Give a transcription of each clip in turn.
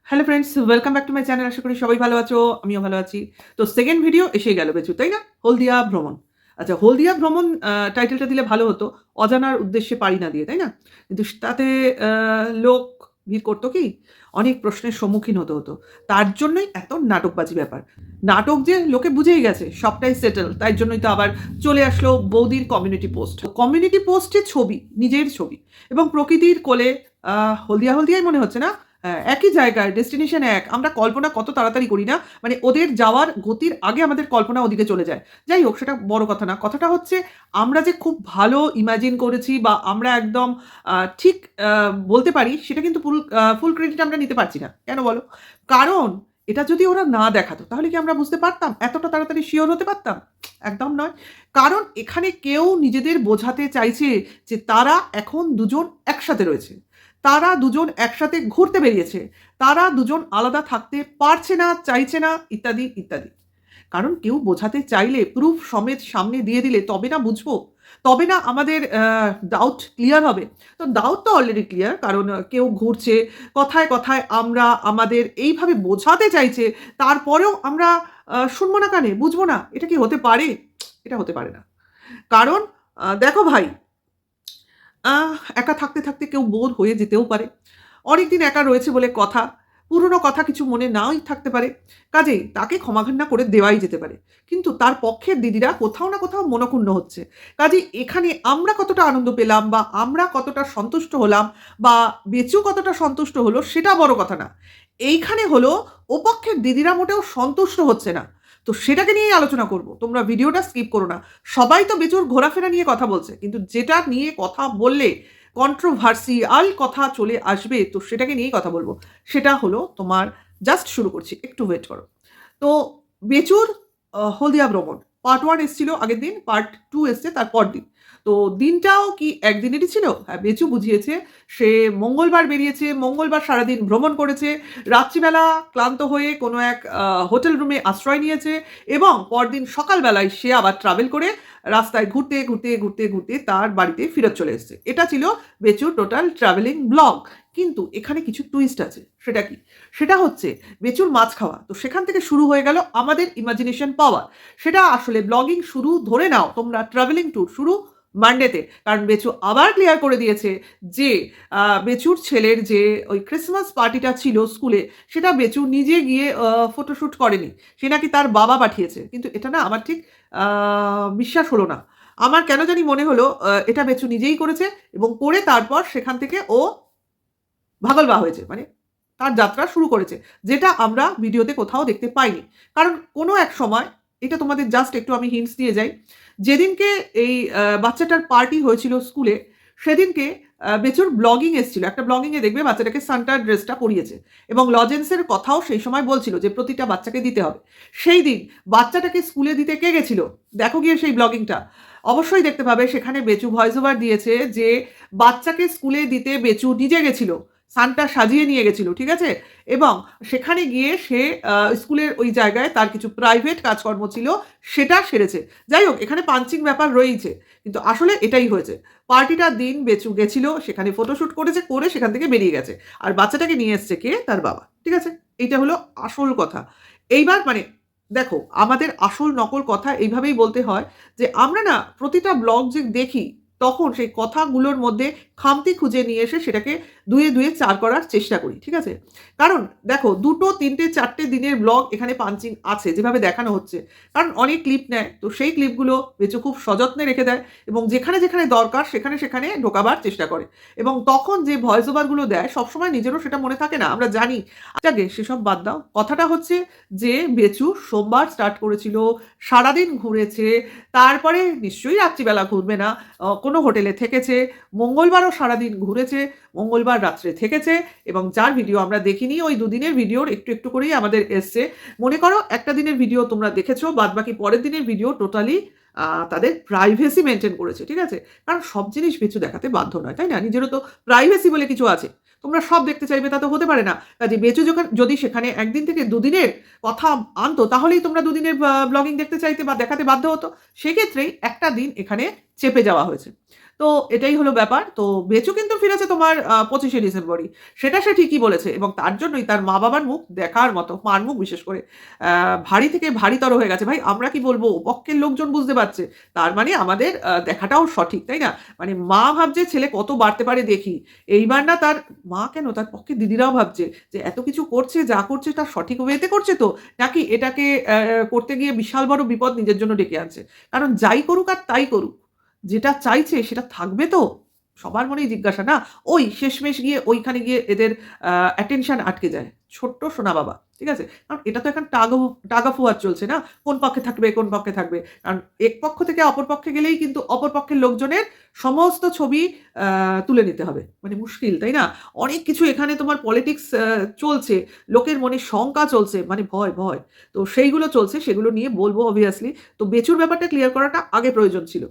Hello friends, welcome back to my channel. আশা করি সবাই ভালো আছো, আমিও ভালো আছি। তো সেকেন্ড ভিডিও এসেই গেল বেচু, তাই না? হলদিয়া ভ্রমণ। আচ্ছা, হলদিয়া ভ্রমণ টাইটেলটা দিলে ভালো হতো, অজানার উদ্দেশ্যে পাড়ি না দিয়ে, তাই না? কিন্তু তাতে লোক ভিড় করতো কি? অনেক প্রশ্নের সম্মুখীন হতে হতো। তার জন্যই এত নাটকবাজি ব্যাপার। নাটক যে লোকে বুঝেই গেছে সবটাই সেটেল, তাই জন্যই তো আবার চলে আসলো বৌদির কমিউনিটি পোস্ট। কমিউনিটি পোস্টে ছবি, নিজের ছবি এবং প্রকৃতির কোলে। হলদিয়া হলদিয়াই মনে হচ্ছে না? হ্যাঁ, একই জায়গায়, ডেস্টিনেশন এক। আমরা কল্পনা কত তাড়াতাড়ি করি না? মানে ওদের যাওয়ার গতির আগে আমাদের কল্পনা ওদিকে চলে যায়। যাই হোক, সেটা বড় কথা না। কথাটা হচ্ছে আমরা যে খুব ভালো ইমাজিন করেছি বা আমরা একদম ঠিক বলতে পারি, সেটা কিন্তু ফুল ক্রেডিট আমরা নিতে পারছি না। কেন বলো? কারণ এটা যদি ওরা না দেখাতো তাহলে কি আমরা বুঝতে পারতাম? এতটা তাড়াতাড়ি সিওর হতে পারতাম? একদম নয়। কারণ এখানে কেউ নিজেদের বোঝাতে চাইছে যে তারা এখন দুজন একসাথে রয়েছে। তারা দুজন একসাথে ঘুরতে বেরিয়েছে। তারা দুজন আলাদা থাকতে পারছে না, চাইছে না, ইত্যাদি, ইত্যাদি। কারণ কেউ বোঝাতে চাইলে প্রুফ সমেত সামনে দিয়ে দিলে তবে না বুঝবো। তবে না আমাদের ডাউট ক্লিয়ার হবে। তো ডাউট তো অলরেডি ক্লিয়ার, কারণ কেউ ঘুরছে, কথায়, কথায় আমরা আমাদের এইভাবে বোঝাতে চাইছে, তারপরেও আমরা শুনবো না কানে, বুঝবো না। এটা কি হতে পারে? এটা হতে পারে না। কারণ দেখো ভাই, একা থাকতে, থাকতে কেউ বোর হয়ে যেতেও পারে। অনেকদিন একা রয়েছে বলে কথা, পুরনো কথা কিছু মনে নাওই থাকতে পারে। কাজেই তাকে ক্ষমাঘান্না করে দেওয়াই যেতে পারে। কিন্তু তার পক্ষের দিদিরা কোথাও না কোথাও মনঃক্ষুণ্ণ হচ্ছে। কাজেই এখানে আমরা কতটা আনন্দ পেলাম বা আমরা কতটা সন্তুষ্ট হলাম বা বেচু কতটা সন্তুষ্ট হলো সেটা বড় কথা না। এইখানে হলো ওপক্ষের দিদিরা মোটেও সন্তুষ্ট হচ্ছে না। তো সেটাকে নিয়েই আলোচনা করব। তোমরা ভিডিওটা স্কিপ করো না। সবাই তো বেচুর ঘোরাফেরা নিয়ে কথা বলছে। কিন্তু যেটা নিয়ে কথা বললে কন্ট্রোভার্সিয়াল কথা চলে আসবে, তো সেটাকে নিয়েই কথা বলবো। সেটা হলো তোমার, জাস্ট শুরু করছি, একটু ওয়েট করো। তো বেচুর হলদিয়া ভ্রমণ পার্ট 1 এসছিল আগের দিন, পার্ট 2 এসছে তার পরদিন। তো দিনটাও কি একদিনেরই ছিল? হ্যাঁ, বেচু বুঝিয়েছে সে মঙ্গলবার বেরিয়েছে, মঙ্গলবার সারাদিন ভ্রমণ করেছে, রাত্রিবেলা ক্লান্ত হয়ে কোনো এক হোটেল রুমে আশ্রয় নিয়েছে এবং পরদিন সকালবেলায় সে আবার ট্রাভেল করে রাস্তায় ঘুরতে, ঘুরতে, ঘুরতে, ঘুরতে তার বাড়িতে ফেরত চলে এসছে। এটা ছিল বেচুর টোটাল ট্রাভেলিং ব্লগ। কিন্তু এখানে কিছু টুইস্ট আছে। সেটা কি? সেটা হচ্ছে বেচুর মাছ খাওয়া। তো সেখান থেকে শুরু হয়ে গেল আমাদের ইমাজিনেশন পাওয়ার। সেটা আসলে ব্লগিং শুরু ধরে নাও তোমরা, ট্রাভেলিং ট্যুর শুরু মানডেতে। কারণ বেচু আবার ক্লিয়ার করে দিয়েছে যে বেচুর ছেলের যে ওই ক্রিসমাস পার্টিটা ছিল স্কুলে, সেটা বেচু নিজে গিয়ে ফটোশ্যুট করেনি। সে নাকি তার বাবা পাঠিয়েছে। কিন্তু এটা না আমার ঠিক বিশ্বাস হলো না। আমার কেন জানি মনে হলো এটা বেচু নিজেই করেছে এবং করে তারপর সেখান থেকে ও ভাগলবা হয়েছে। মানে তার যাত্রা শুরু করেছে। যেটা আমরা ভিডিওতে কোথাও দেখতে পাইনি। কারণ কোনো এক সময়, এটা তোমাদের জাস্ট একটু আমি হিন্টস দিয়ে যাই। যেদিনকে এই বাচ্চাটার পার্টি হয়েছিল স্কুলে, সেদিনকে বেচুর ব্লগিং এসছিল। একটা ব্লগিংয়ে দেখবে বাচ্চাটাকে সান্টার ড্রেসটা পরিয়েছে এবং লজেন্সের কথাও সেই সময় বলছিল যে প্রতিটা বাচ্চাকে দিতে হবে। সেই দিন বাচ্চাটাকে স্কুলে দিতে কে গেছিল? দেখো গিয়ে সেই ব্লগিংটা। অবশ্যই দেখতে পাবে সেখানে বেচু ভয়েস ওভার দিয়েছে যে বাচ্চাকে স্কুলে দিতে বেচু নিজে গেছিল। সানটা সাজিয়ে নিয়ে গেছিল, ঠিক আছে? এবং সেখানে গিয়ে সে স্কুলের ওই জায়গায় তার কিছু প্রাইভেট কাজকর্ম ছিল, সেটা সেরেছে। যাই হোক, এখানে পাঞ্চিং ব্যাপার রয়েইছে। কিন্তু আসলে এটাই হয়েছে। পার্টিটার দিন বেচু গেছিল, সেখানে ফটোশ্যুট করেছে, করে সেখান থেকে বেরিয়ে গেছে। আর বাচ্চাটাকে নিয়ে এসছে কে? তার বাবা। ঠিক আছে? এইটা হলো আসল কথা। এইবার মানে দেখো, আমাদের আসল নকল কথা এইভাবেই বলতে হয় যে আমরা না প্রতিটা ব্লগ যে দেখি, তখন সেই কথাগুলোর মধ্যে খামতি খুঁজে নিয়ে এসে সেটাকে দুয়ে, দুয়ে 4 করার চেষ্টা করি। ঠিক আছে? কারণ দেখো 2টো, 3টে, 4টে দিনের ব্লগ এখানে পাঞ্চিং আছে যেভাবে দেখানো হচ্ছে। কারণ অনেক ক্লিপ নেয়। তো সেই ক্লিপগুলো বেচু খুব সযত্নে রেখে দেয় এবং যেখানে, যেখানে দরকার সেখানে, সেখানে ঢোকাবার চেষ্টা করে। এবং তখন যে ভয়েস ওভারগুলো দেয় সবসময় নিজেরও সেটা মনে থাকে না, আমরা জানি। যাকগে সেসব বাদ দাও। কথাটা হচ্ছে যে বেচু সোমবার স্টার্ট করেছিল, সারাদিন ঘুরেছে, তারপরে নিশ্চয়ই রাত্রিবেলা ঘুরবে না, কোনো হোটেলে থেকেছে, মঙ্গলবারও সারাদিন ঘুরেছে, মঙ্গলবার রাত্রে থেকেছে এবং যার ভিডিও আমরা দেখিনি, ওই দুদিনের ভিডিওর একটু একটু করেই আমাদের এসছে। মনে করো একটা দিনের ভিডিও তোমরা দেখেছো, বাদবাকি পরের দিনের ভিডিও টোটালি তাদের প্রাইভেসি মেনটেন করেছে। ঠিক আছে? কারণ সব জিনিস বেচু দেখাতে বাধ্য নয়, তাই না? নিজেরও তো প্রাইভেসি বলে কিছু আছে। তোমরা সব দেখতে চাইবে তা তো হতে পারে না। কাজে বেচু যদি সেখানে একদিন থেকে দুদিনের কথা আনতো, তাহলেই তোমরা দুদিনের ব্লগিং দেখতে চাইতে বা দেখাতে বাধ্য হতো। সেক্ষেত্রেই একটা দিন এখানে চেপে যাওয়া হয়েছে। তো এটাই হলো ব্যাপার। তো বেচু কিন্তু ফিরেছে তোমার ২৫শে ডিসেম্বরই। সেটা সে ঠিকই বলেছে এবং তার জন্যই তার মা-বাবার মুখ দেখার মতো, মার মুখ বিশেষ করে ভারী থেকে ভারীতর হয়ে গেছে। ভাই আমরা কি বলব? পক্ষের লোকজন বুঝতে পারছে। তার মানে আমাদের দেখাটাও সঠিক, তাই না? মানে মা ভাবছে ছেলে কত বাড়তে পারে দেখি। এইবার না তার মা কেন তার পক্ষের দিদিরাও ভাবছে যে এত কিছু করছে, যা করছে তার সঠিক ওয়েতে করছে তো? নাকি এটাকে করতে গিয়ে বিশাল বড় বিপদ নিজের জন্য ডেকে আনছে? কারণ যাই করুক আর তাই করুক, যেটা চাইছে সেটা থাকবে তো? সবার মনেই জিজ্ঞাসা না? ওই শেষমেশ গিয়ে ওইখানে গিয়ে এদের অ্যাটেনশন আটকে যায়। ছোট্ট সোনা বাবা। ঠিক আছে? কারণ এটা তো এখন টাগ অফ ওয়ার চলছে না? কোন পক্ষে থাকবে, কোন পক্ষে থাকবে। কারণ এক পক্ষ থেকে অপর পক্ষে গেলেই কিন্তু অপর পক্ষের লোকজনের সমস্ত ছবি আ তুলে নিতে হবে। মানে মুশকিল, তাই না? অনেক কিছু এখানে তোমার পলিটিক্স চলছে। লোকের মনে শঙ্কা চলছে। মানে ভয়, ভয়। তো সেইগুলো চলছে, সেগুলো নিয়ে বলব obviously। তো বেচুর ব্যাপারটা ক্লিয়ার করাটা আগে প্রয়োজন ছিল।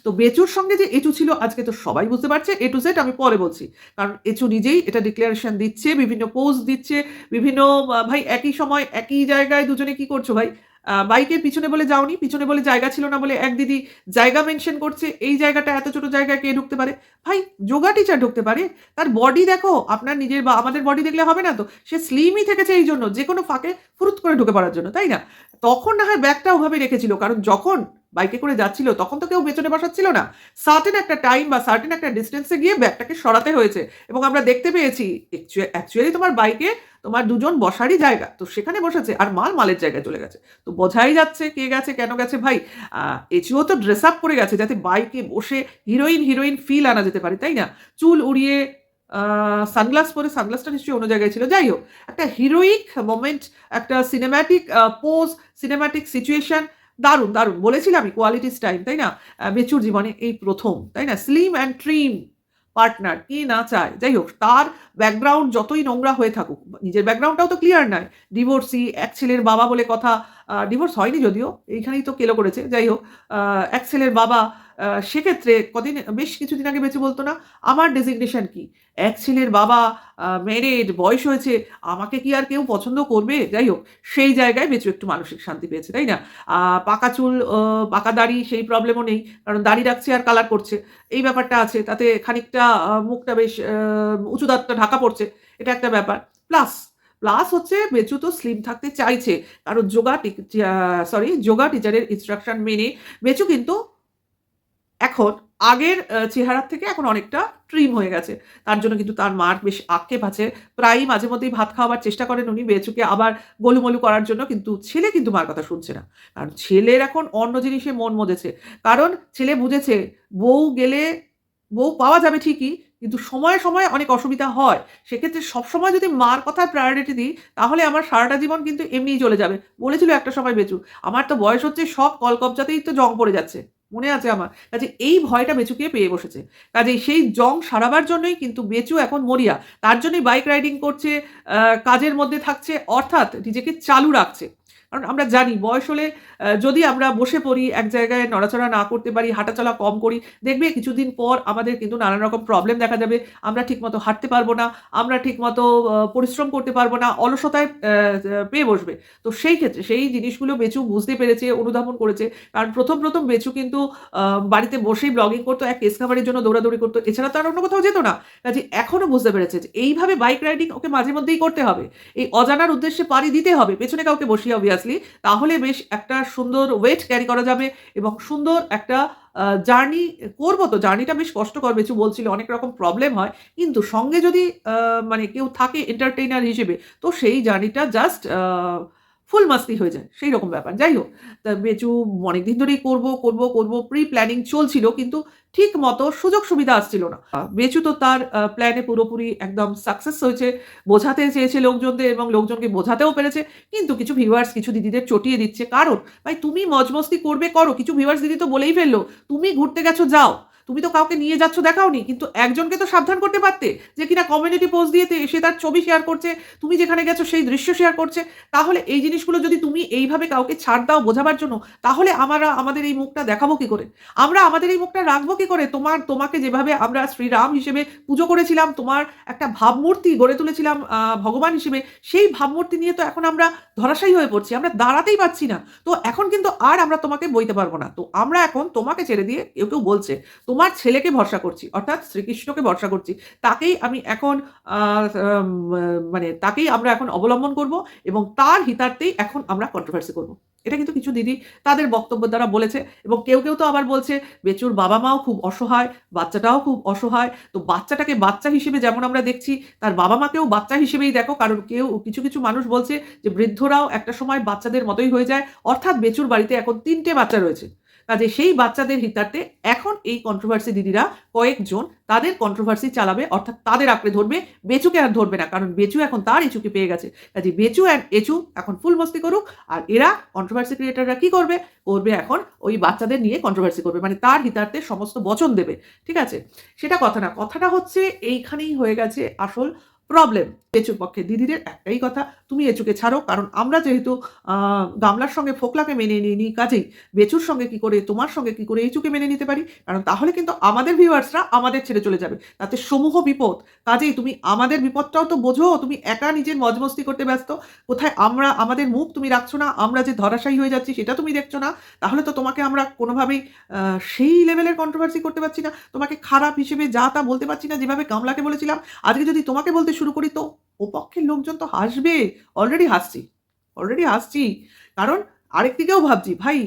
তো বেচুর সঙ্গে যে এঁচু ছিল আজকে তো সবাই বুঝতে পারছে। A to Z আমি পরে বলছি। কারণ এঁচু নিজেই এটা ডিক্লারেশন দিচ্ছে, বিভিন্ন পোজ দিচ্ছে, বিভিন্ন ভাই একই সময় একই জায়গায় দুজনে কি করছো ভাই? বাইকের পিছনে বলে যাওনি, পিছনে বলে জায়গা ছিল না বলে এক দিদি জায়গা মেনশন করছে, এই জায়গাটা এত ছোট জায়গায় কে ঢুকতে পারে? ভাই যোগা টিচার ঢুকতে পারে। তার বডি দেখো, আপনার নিজের বা আমাদের বডি দেখলে হবে না তো। সে স্লিমই থেকেছে এইজন্য, যেকোনো ফাঁকে ফুরুত করে ঢুকে পড়ার জন্য, তাই না? তখন না হয় ব্যাগটা ওভাবে রেখেছিল। কারণ যখন বাইকে করে যাচ্ছিল তখন তো কেউ পেছনে বসাচ্ছিল না। সার্টেন একটা টাইম বা সার্টেন একটা ডিসট্যান্সে গিয়ে ব্যাগটাকে সরাতে হয়েছে এবং আমরা দেখতে পেয়েছি অ্যাকচুয়ালি তোমার বাইকে তোমার দুজন বসারই জায়গা। তো সেখানে বসেছে আর মালের জায়গায় চলে গেছে। তো বোঝাই যাচ্ছে কে গেছে, কেন গেছে ভাই। এচিও তো ড্রেস আপ করে গেছে যাতে বাইকে বসে হিরোইন ফিল আনা যেতে পারে, তাই না? চুল উড়িয়ে সানগ্লাস পরে, সানগ্লাসটা নিশ্চয়ই অন্য জায়গায় ছিল। যাই হোক, একটা হিরোইক মোমেন্ট, একটা সিনেম্যাটিক পোজ, সিনেম্যাটিক সিচুয়েশন দারুণ, দারুণ। বলেছিলামই কোয়ালিটিস টাইম, তাই না? বেচুর জীবনে এই ১ম, তাই না? স্লিম অ্যান্ড ট্রিম পার্টনার কে না চায়? যাই হোক, তার ব্যাকগ্রাউন্ড যতই নোংরা হয়ে থাকুক, নিজের ব্যাকগ্রাউন্ডটাও তো ক্লিয়ার নয়। ডিভোর্সি, এক ছেলের বাবা বলে কথা। ডিভোর্স হয়নি যদিও, এইখানেই তো কেলো করেছে। যাই হোক, এক ছেলের বাবা। সেক্ষেত্রে বেশ কিছুদিন আগে বেঁচে বলতো না, আমার ডেজিগনেশন কি? এক ছেলের বাবা, ম্যারিড, বয়স হয়েছে, আমাকে কি আর কেউ পছন্দ করবে? যাই হোক, সেই জায়গায় বেঁচে একটু মানসিক শান্তি পেয়েছে, তাই না? পাকা চুল, পাকা দাড়ি, সেই প্রবলেমও নেই। কারণ দাড়ি রাখছে আর কালার করছে। এই ব্যাপারটা আছে। তাতে খানিকটা মুখটা বেশ উঁচু দাঁতটা ঢাকা পড়ছে। এটা একটা ব্যাপার। প্লাস, প্লাস হচ্ছে বেচু তো স্লিম থাকতে চাইছে। কারণ যোগা টিচারের ইনস্ট্রাকশন মেনে বেচু কিন্তু এখন আগের চেহারার থেকে এখন অনেকটা ট্রিম হয়ে গেছে। তার জন্য কিন্তু তার মার বেশ আক্ষেপ আছে। প্রায়ই মাঝে মধ্যেই ভাত খাওয়াবার চেষ্টা করেন উনি বেচুকে আবার গোলুমোলু করার জন্য। কিন্তু ছেলে কিন্তু মার কথা শুনছে না। কারণ ছেলের এখন অন্য জিনিসে মন মজেছে। কারণ ছেলে বুঝেছে বউ গেলে বউ পাওয়া যাবে ঠিকই, কিন্তু সময়ে, সময়ে অনেক অসুবিধা হয়। সেক্ষেত্রে সবসময় যদি মার কথায় প্রায়োরিটি দিই, তাহলে আমার সারাটা জীবন কিন্তু এমনিই চলে যাবে। বলেছিল একটা সময় বেচু, "আমার তো বয়স হচ্ছে, সব কলকবজাতেই তো জং পড়ে যাচ্ছে।" মনে আছে আমার। কাজেই এই ভয়টা বেচুকে পেয়ে বসেছে। কাজেই সেই জং সারাবার জন্যই কিন্তু বেচু এখন মরিয়া। তার জন্যই বাইক রাইডিং করছে, কাজের মধ্যে থাকছে, অর্থাৎ নিজেকে চালু রাখছে। কারণ আমরা জানি বয়স হলে যদি আমরা বসে পড়ি, এক জায়গায় নড়াচড়া না করতে পারি, হাঁটাচলা কম করি, দেখবে কিছুদিন পর আমাদের কিন্তু নানান রকম প্রবলেম দেখা যাবে। আমরা ঠিকমতো হাঁটতে পারবো না, আমরা ঠিকমতো পরিশ্রম করতে পারবো না, অলসতায় পেয়ে বসবে। তো সেই ক্ষেত্রে সেই জিনিসগুলো বেচু বুঝতে পেরেছে, অনুধাবন করেছে। কারণ ১ম বেচু কিন্তু বাড়িতে বসেই ব্লগিং করতো, এক কেস খাবারের জন্য দৌড়াদৌড়ি করতো। এছাড়া তো আর অন্য কোথাও যেত না। কাজেই এখনো বুঝতে পেরেছে যে এইভাবে বাইক রাইডিং ওকে মাঝে মধ্যেই করতে হবে। এই অজানার উদ্দেশ্যে পাড়ি দিতে হবে। পেছনে কাউকে বসিয়ে obviously। তাহলে বেশ একটা সুন্দর ওয়েট ক্যারি করা যাবে এবং সুন্দর একটা জার্নি করবো তো। জার্নিটা বেশ কষ্টকর, বেচু বলছিল অনেক রকম প্রবলেম হয়। কিন্তু সঙ্গে যদি মানে কেউ থাকে এন্টারটেইনার হিসেবে, তো সেই জার্নিটা জাস্ট ফুল মাস্তি হয়ে যায়। সেইরকম ব্যাপার। যাই হোক, তা বেচু অনেকদিন ধরেই করবো প্রি প্ল্যানিং চলছিল, কিন্তু ঠিক মতো সুযোগ সুবিধা আসছিল না। বেচু তো তার প্ল্যানে পুরোপুরি একদম সাকসেস হয়েছে। বোঝাতে চেয়েছে লোকজনদের এবং লোকজনকে বোঝাতেও পেরেছে। কিন্তু কিছু ভিউয়ার্স, কিছু দিদিদের চটিয়ে দিচ্ছে। কারণ ভাই তুমি মজমস্তি করবে করো। কিছু ভিউয়ার্স দিদি তো বলেই ফেললো, "তুমি ঘুরতে গেছো যাও। তুমি তো কাউকে নিয়ে যাচ্ছ দেখাওনি। কিন্তু একজনকে তো সাবধান করতে পারতে, যে কিনা কমিউনিটি পোস্ট দিয়ে সে তার ছবি শেয়ার করছে, তুমি যেখানে গেছো সেই দৃশ্য শেয়ার করছে। তাহলে এই জিনিসগুলো যদি তুমি এইভাবে কাউকে ছাড় দাও বোঝাবার জন্য, তাহলে আমরা আমাদের এই মুখটা দেখাবো কি করে? আমরা আমাদের এই মুখটা রাখবো কি করে? তোমাকে যেভাবে আমরা শ্রীরাম হিসেবে পুজো করেছিলাম, তোমার একটা ভাবমূর্তি গড়ে তুলেছিলাম ভগবান হিসেবে, সেই ভাবমূর্তি নিয়ে তো এখন আমরা ধরাশায়ী হয়ে পড়ছি। আমরা দাঁড়াতেই পারছি না। তো এখন কিন্তু আর আমরা তোমাকে বইতে পারবো না। তো আমরা এখন তোমাকে ছেড়ে দিয়ে কেউ বলছে, তোমার ছেলেকে ভরসা করছি, অর্থাৎ শ্রীকৃষ্ণকে ভরসা করছি। তাকেই আমি এখন আ আম মানে তাকেই আমরা এখন অবলম্বন করব এবং তার হিতার্থেই এখন আমরা কন্ট্রোভার্সি করব। এটা কিন্তু কিছু দিদি তাদের বক্তব্যের দ্বারা বলেছে এবং কেউ তো আবার বলছে বেচুর বাবা-মাও খুব অসহায়, বাচ্চাটাও খুব অসহায়। তো বাচ্চাটাকে বাচ্চা হিসেবে যেমন আমরা দেখছি, তার বাবা-মাকেও বাচ্চা হিসেবেই দেখো। কারণ কিছু মানুষ বলছে যে বৃদ্ধরাও একটা সময় বাচ্চাদের মতোই হয়ে যায়। অর্থাৎ বেচুর বাড়িতে এখন ৩ টে বাচ্চা রয়েছে। কাজেই সেই বাচ্চাদের হিতার্থে এখন এই কন্ট্রোভার্সি দিদিরা কয়েকজন তাদের কন্ট্রোভার্সি চালাবে, অর্থাৎ তাদের আঁকড়ে ধরবে, বেচুকে আর ধরবে না। কারণ বেচু এখন তার ইচুকে পেয়ে গেছে। কাজেই বেচু অ্যান্ড এচু এখন ফুল মস্তি করুক। আর এরা কন্ট্রোভার্সি ক্রিয়েটররা কি করবে? করবে এখন ওই বাচ্চাদের নিয়ে কন্ট্রোভার্সি করবে। মানে তার হিতার্থে সমস্ত বচন দেবে। ঠিক আছে? সেটা কথা না। কথাটা হচ্ছে এইখানেই হয়ে গেছে আসল প্রবলেম। এচুর পক্ষে দিদিদের একটাই কথা, তুমি এচুকে ছাড়ো। কারণ আমরা যেহেতু আ গামলার সঙ্গে ফোকলাকে মেনে নিইনি, কাজেই বেচুর সঙ্গে কি করে, তোমার সঙ্গে কি করে এচুকে মেনে নিতে পারি? কারণ তাহলে কিন্তু আমাদের ভিউয়ার্সরা আমাদের ছেড়ে চলে যাবে। তাতে সমূহ বিপদ। কাজেই তুমি আমাদের বিপদটাও তো বোঝো। তুমি একা নিজের মজমস্তি করতে ব্যস্ত। কোথায় আমাদের মুখ তুমি রাখছো না। আমরা যে ধরাশায়ী হয়ে যাচ্ছি সেটা তুমি দেখছো না। তাহলে তো তোমাকে আমরা কোনোভাবেই আ সেই লেভেলের কন্ট্রোভার্সি করতে পারছি না। তোমাকে খারাপ হিসেবে যা তা বলতে পারছি না, যেভাবে গামলাকে বলেছিলাম। আজকে যদি তোমাকে বলতে শুরু করি তো ওপক্ষের লোকজন তো হাসবে। অলরেডি হাসছি, অলরেডি হাসছি। কারণ আরেক দিকেও ভাবছি, ভাই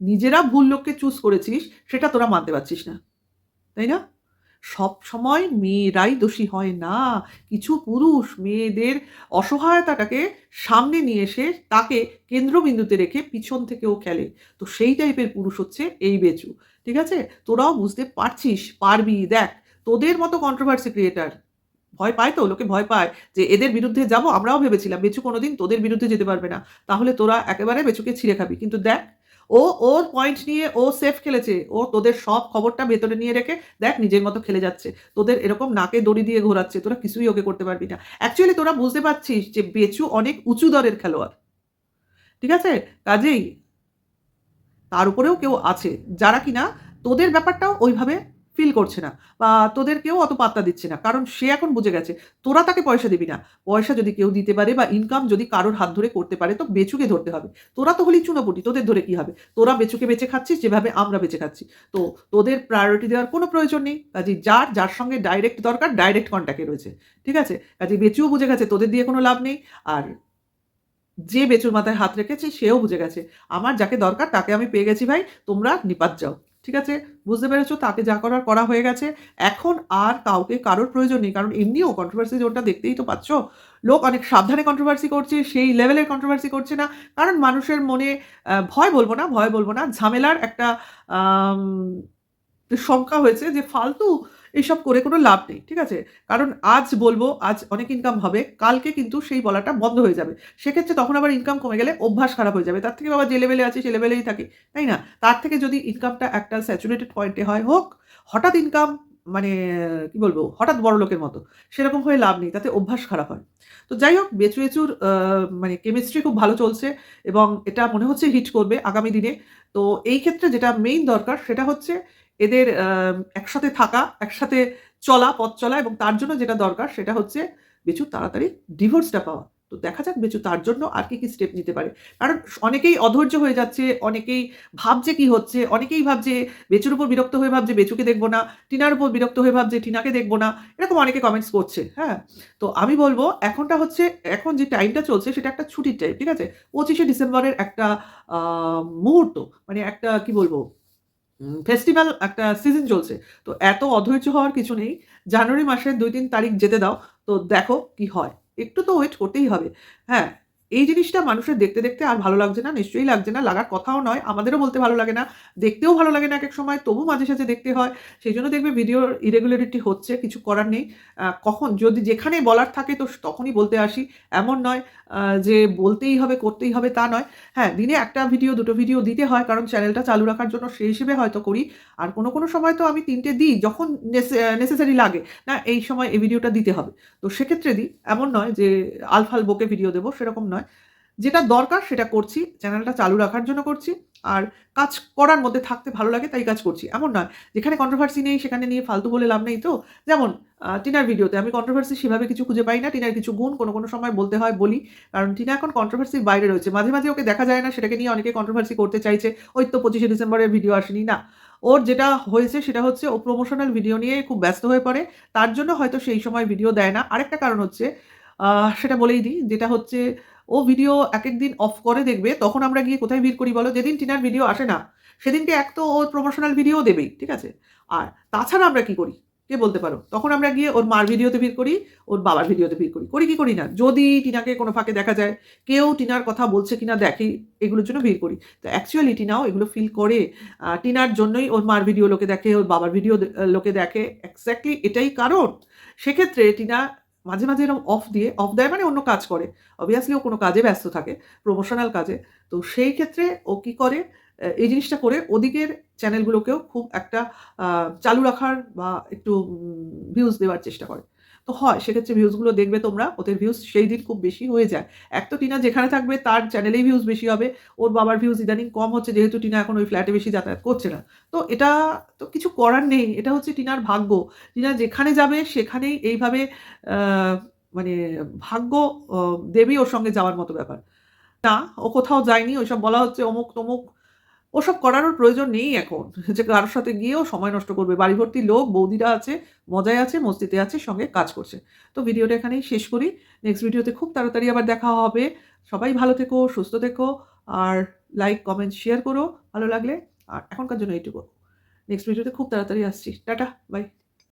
নিজেরা ভুল লোককে চুজ করেছিস সেটা তোরা মানতে পারছিস না। তাই না? সবসময় মেয়েরাই দোষী হয় না। কিছু পুরুষ মেয়েদের অসহায়তাটাকে সামনে নিয়ে এসে তাকে কেন্দ্রবিন্দুতে রেখে পিছন থেকেও খেলে। তো সেই টাইপের পুরুষ হচ্ছে এই বেচু। ঠিক আছে? তোরাও বুঝতে পারছিস, পারবি। দেখ তোদের মতো কন্ট্রোভার্সি ক্রিয়েটর ভয় পায় তো, লোকে ভয় পায় যে এদের বিরুদ্ধে যাবো। আমরাও ভেবেছিলাম বেচু কোনোদিন তোদের বিরুদ্ধে যেতে পারবে না। তাহলে তোরা একেবারে বেচুকে ছিঁড়ে খাবি। কিন্তু দেখ ওর পয়েন্ট নিয়ে ও সেফ খেলেছে। ও তোদের সব খবরটা ভেতরে নিয়ে রেখে দেখ নিজের মতো খেলে যাচ্ছে। তোদের এরকম নাকে দড়ি দিয়ে ঘোরাচ্ছে। তোরা কিছুই ওকে করতে পারবি না। অ্যাকচুয়ালি তোরা বুঝতে পারছিস যে বেচু অনেক উঁচু দরের খেলোয়াড়। ঠিক আছে? কাজেই তার উপরেও কেউ আছে যারা কিনা তোদের ব্যাপারটাও ওইভাবে ফিল করছে না বা তোদেরকেও অত পাত্তা দিচ্ছে না। কারণ সে এখন বুঝে গেছে তোরা তাকে পয়সা দিবি না। পয়সা যদি কেউ দিতে পারে বা ইনকাম যদি কারোর হাত ধরে করতে পারে তো বেচুকে ধরতে হবে। তোরা তো হলি চুনোপুটি, তোদের ধরে কি হবে? তোরা বেচুকে বেঁচে খাচ্ছিস যেভাবে আমরা বেঁচে খাচ্ছি। তো তোদের প্রায়োরিটি দেওয়ার কোনো প্রয়োজন নেই। কাজেই যার সঙ্গে ডাইরেক্ট দরকার ডাইরেক্ট কনট্যাক্টে রয়েছে। ঠিক আছে? কাজেই বেচুও বুঝে গেছে তোদের দিয়ে কোনো লাভ নেই। আর যে বেচুর মাথায় হাত রেখেছে সেও বুঝে গেছে। আমার যাকে দরকার তাকে আমি পেয়ে গেছি ভাই, তোমরা নিপাত যাও। ঠিক আছে? বুঝতে পেরেছো? তাকে যা করার করা হয়ে গেছে। এখন আর কাউকে কারোর প্রয়োজন নেই। কারণ এমনিও কন্ট্রোভার্সি জোনটা দেখতেই তো পাচ্ছ। লোক অনেক সাবধানে কন্ট্রোভার্সি করছে, সেই লেভেলের কন্ট্রোভার্সি করছে না। কারণ মানুষের মনে ভয় বলব না, ঝামেলার একটা আম শঙ্কা হয়েছে যে ফালতু এসব করে কোনো লাভ নেই। ঠিক আছে? কারণ আজ বলবো, আজ অনেক ইনকাম হবে, কালকে কিন্তু সেই বলাটা বন্ধ হয়ে যাবে। সেক্ষেত্রে তখন আবার ইনকাম কমে গেলে অভ্যাস খারাপ হয়ে যাবে। তার থেকে বাবা যে লেভেলে আছি সে লেভেলেই থাকি। তাই না? তার থেকে যদি ইনকামটা একটা স্যাচুরেটেড পয়েন্টে হয় হোক। হঠাৎ ইনকাম মানে কি বলবো? হঠাৎ বড়লোকের মতো। সেরকম হয়ে লাভ নেই। তাতে অভ্যাস খারাপ হয়। তো যাই হোক বেচু-এচুর মানে কেমিস্ট্রি খুব ভালো চলছে এবং এটা মনে হচ্ছে হিট করবে আগামী দিনে। তো এই ক্ষেত্রে যেটা মেইন দরকার সেটা হচ্ছে এদের একসাথে থাকা, একসাথে চলা, পথ চলা এবং তার জন্য যেটা দরকার সেটা হচ্ছে বেচুর তাড়াতাড়ি ডিভোর্সটা পাওয়া। তো দেখা যাক বেচু তার জন্য আর কি স্টেপ নিতে পারে। কারণ অনেকেই অধৈর্য হয়ে যাচ্ছে, অনেকেই ভাবছে কি হচ্ছে, অনেকেই ভাবছে বেচুর উপর বিরক্ত হয়ে ভাবছে বেচুকে দেখব না, টিনার উপর বিরক্ত হয়ে ভাবছে টিনাকে দেখব না। এরকম অনেকে কমেন্টস করছে, হ্যাঁ? তো আমি বলব এখন যে টাইমটা চলছে সেটা একটা ছুটির টাইম, ঠিক আছে? 25শে ডিসেম্বরের একটা আ মুহূর্ত মানে একটা কি বলব ফেস্টিভাল একটা সিজন চলছে। তো এত অধৈর্য হওয়ার কিছু নেই। জানুয়ারি মাসের ২-৩ তারিখ যেতে দাও। তো দেখো কি হয়। একটু তো ওয়েট করতেই হবে। হ্যাঁ, এই জিনিসটা মানুষের দেখতে আর ভালো লাগছে না। নিশ্চয়ই লাগছে না। লাগার কথাও নয়। আমাদেরও বলতে ভালো লাগে না। দেখতেও ভালো লাগে না একেক সময়। তবু মাঝে সাঝে দেখতে হয়। সেইজন্য দেখবে ভিডিওর ইরেগুলারিটি হচ্ছে। কিছু করার নেই। কখন যদি যেখানে বলার থাকে তো তখনই বলতে আসি। এমন নয় যে বলতেই হবে, করতেই হবে তা নয়। হ্যাঁ, দিনে ১ টা ভিডিও ২ টো ভিডিও দিতে হয় কারণ চ্যানেলটা চালু রাখার জন্য সেই হিসেবে হয়তো করি। আর কোনো সময় তো আমি ৩ টে দিই যখন নেসেসারি লাগে। না এই সময় এই ভিডিওটা দিতে হবে। তো সেক্ষেত্রে দিই। এমন নয় যে আলফাল বকে ভিডিও দেব সেরকম নয়। যেটা দরকার সেটা করছি। চ্যানেলটা চালু রাখার জন্য করছি। আর কাজ করার মধ্যে থাকতে ভালো লাগে তাই কাজ করছি। এমন নয় যেখানে কন্ট্রোভার্সি নেই সেখানে নিয়ে ফালতু বলে লাভ নেই তো। যেমন টিনার ভিডিওতে আমি কন্ট্রোভার্সি সেভাবে কিছু খুঁজে পাই না। টিনার কিছু গুণ কোনো সময় বলতে হয় বলি। কারণ টিনা এখন কন্ট্রোভার্সির বাইরে রয়েছে। মাঝে ওকে দেখা যায় না সেটাকে নিয়ে অনেকে কন্ট্রোভার্সি করতে চাইছে। ওই তো 25শে ডিসেম্বরের ভিডিও আসেনি। না, ওর যেটা হয়েছে সেটা হচ্ছে ও প্রমোশনাল ভিডিও নিয়ে খুব ব্যস্ত হয়ে পড়ে। তার জন্য হয়তো সেই সময় ভিডিও দেয় না। আরেকটা কারণ হচ্ছে সেটা বলেই দিই, যেটা হচ্ছে ও ভিডিও একেক দিন অফ করে দেখবে, তখন আমরা গিয়ে কোথায় ভিড় করি বলো? যেদিন টিনার ভিডিও আসে না, সেদিনকে এক তো ও প্রমোশনাল ভিডিও দেবেই, ঠিক আছে? আর তাছাড়া আমরা কি করি? কে বলতে পারো? তখন আমরা গিয়ে ওর মার ভিডিওতে ভিড় করি, ওর বাবার ভিডিওতে ভিড় করি। করি কি করি না? যদি টিনাকে কোনো ফাঁকে দেখা যায়, কেউ টিনার কথা বলছে কিনা দেখি, এগুলোর জন্য ভিড় করি। তো অ্যাকচুয়ালি টিনাও এগুলো ফিল করে। টিনার জন্যই ওর মার ভিডিও লোকে দেখে, ওর বাবার ভিডিও লোকে দেখে। এক্সাক্টলি এটাই কারণ। সেক্ষেত্রে টিনা মাঝে, মাঝে এরকম অফ দেয় মানে অন্য কাজ করে। অবভিয়াসলি ও কোনো কাজে ব্যস্ত থাকে, প্রমোশনাল কাজে। তো সেই ক্ষেত্রে ও কি করে, এই জিনিসটা করে ওদিকের চ্যানেলগুলোকেও খুব একটা চালু রাখার বা একটু ভিউজ দেওয়ার চেষ্টা করে। তো হয়, সেক্ষেত্রে ভিউজগুলো দেখবে তোমরা, ওদের ভিউজ সেই দিন খুব বেশি হয়ে যায়। এক তো টিনা যেখানে থাকবে তার চ্যানেলেই ভিউজ বেশি হবে। ওর বাবার ভিউজ ইদানিং কম হচ্ছে, যেহেতু টিনা এখন ওই ফ্ল্যাটে বেশি যাতায়াত করছে না। তো এটা তো কিছু করার নেই। এটা হচ্ছে টিনার ভাগ্য। টিনা যেখানে যাবে সেখানেই এইভাবে আ মানে ভাগ্য অ দেবেই ওর সঙ্গে যাওয়ার মতো ব্যাপার। না, ও কোথাও যায়নি। ওইসব বলা হচ্ছে অমুক-তমুক। ওসব করারও প্রয়োজন নেই এখন। যে কারো সাথে গিয়েও সময় নষ্ট করবে। বাড়ি ভর্তি লোক, বৌদিরা আছে, মজায় আছে, মস্তিতে আছে, সঙ্গে কাজ করছে। তো ভিডিওটা এখানেই শেষ করি। নেক্সট ভিডিওতে খুব তাড়াতাড়ি আবার দেখা হবে। সবাই ভালো থেকো, সুস্থ থেকো। আর লাইক, কমেন্ট, শেয়ার করো ভালো লাগলে। আর এখনকার জন্য এইটুকু। নেক্সট ভিডিওতে খুব তাড়াতাড়ি আসছি। Tata, by.